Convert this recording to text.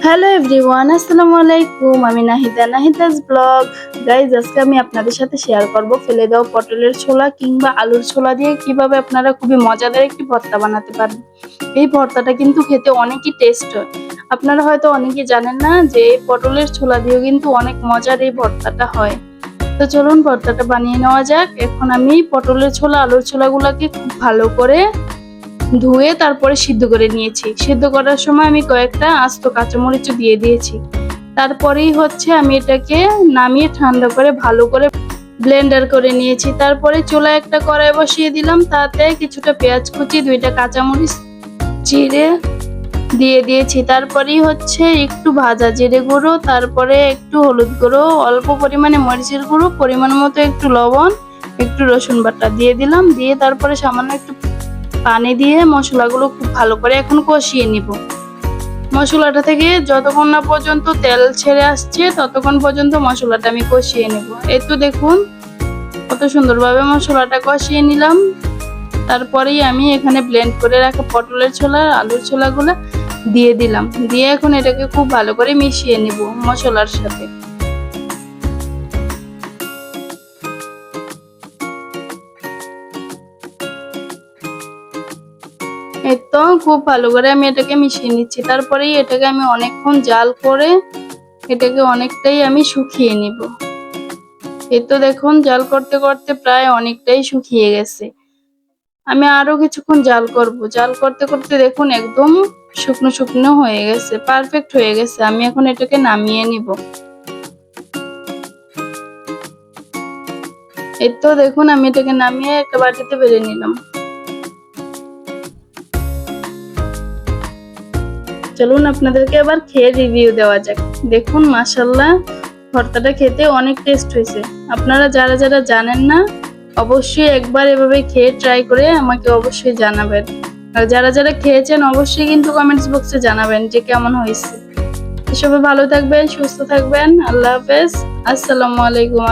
Hello everyone, আসসালামু আলাইকুম। আমি নাহিদাস ব্লগ। গাইজ, আজকে আমি আপনাদের সাথে শেয়ার করব ফেলে দেওয়া পটলের ছোলা কিংবা আলুর ছোলা দিয়ে কিভাবে আপনারা খুবই মজাদার একটি ভর্তা বানাতে পারেন। এই ভর্তাটা কিন্তু খেতে অনেকই টেস্ট হয়। আপনারা হয়তো অনেকেই জানেন না যে এই পটলের ছোলা দিয়েও কিন্তু অনেক মজার এই ভর্তাটা হয়। তো চলুন ভর্তাটা বানিয়ে নেওয়া যাক। এখন আমি পটলের ছোলা আলুর ছোলাগুলোকে খুব ভালো করে ধুয়ে তারপরে সিদ্ধ করে নিয়েছি। সিদ্ধ করার সময় আমি কয়েকটা আস্ত কাঁচামরিচ দিয়ে দিয়েছি। তারপরেই আমি এটাকে নামিয়ে ঠান্ডা করে ভালো করে ব্লেন্ডার করে নিয়েছি। তারপরে চুলায় একটা কড়াই বসিয়ে দিলাম, তাতে কিছুটা পেঁয়াজ কুচি, 2টা কাঁচামরিচ চিড়ে দিয়ে দিয়েছি। তারপরেই একটু ভাজা জিরে গুঁড়ো, তারপরে একটু হলুদ গুঁড়ো, অল্প পরিমাণে মরিচের গুঁড়ো, পরিমাণ মতো একটু লবণ, একটু রসুন বাটা দিয়ে দিলাম। দিয়ে তারপরে সামান্য একটু পানি দিয়ে মশলাগুলো খুব ভালো করে এখন কষিয়ে নিব। মশলাটা থেকে যতক্ষণ না পর্যন্ত তেল ছেড়ে আসছে ততক্ষণ পর্যন্ত মশলাটা আমি কষিয়ে নেব। এই তো দেখুন কত সুন্দরভাবে মশলাটা কষিয়ে নিলাম। তারপরেই আমি এখানে ব্লেন্ড করে রাখা পটলের ছোলা আলুর ছোলাগুলো দিয়ে দিলাম। দিয়ে এখন এটাকে খুব ভালো করে মিশিয়ে নিব মশলার সাথে। এই তো খুব ভালো করে আমি এটাকে মিশিয়ে নিচ্ছি। তারপরেই এটাকে আমি অনেকক্ষণ জাল করে এটাকে অনেকটাই আমি শুকিয়ে নিব। এই তো দেখুন জাল করতে করতে প্রায় অনেকটাই শুকিয়ে গেছে। আমি আরো কিছুক্ষণ জাল করব। জাল করতে করতে দেখুন একদম শুকনো শুকনো হয়ে গেছে, পারফেক্ট হয়ে গেছে। আমি এখন এটাকে নামিয়ে নিব। এই তো দেখুন আমি এটাকে নামিয়ে একটা বাটিতে বেড়ে নিলাম। চলুন আপনাদেরকে আবার খেয়ে রিভিউ দেওয়া যাক। দেখুন মাশাআল্লাহ, ভর্তাটা খেতে অনেক টেস্ট হয়েছে। আপনারা যারা যারা জানেন না অবশ্যই একবার এভাবে খেয়ে ট্রাই করে আমাকে অবশ্যই জানাবেন। আর যারা যারা খেয়েছেন অবশ্যই কিন্তু কমেন্টস বক্সে জানাবেন যে কেমন হয়েছে। সবাই ভালো থাকবেন, সুস্থ থাকবেন। আল্লাহ হাফেজ। আসসালামু আলাইকুম।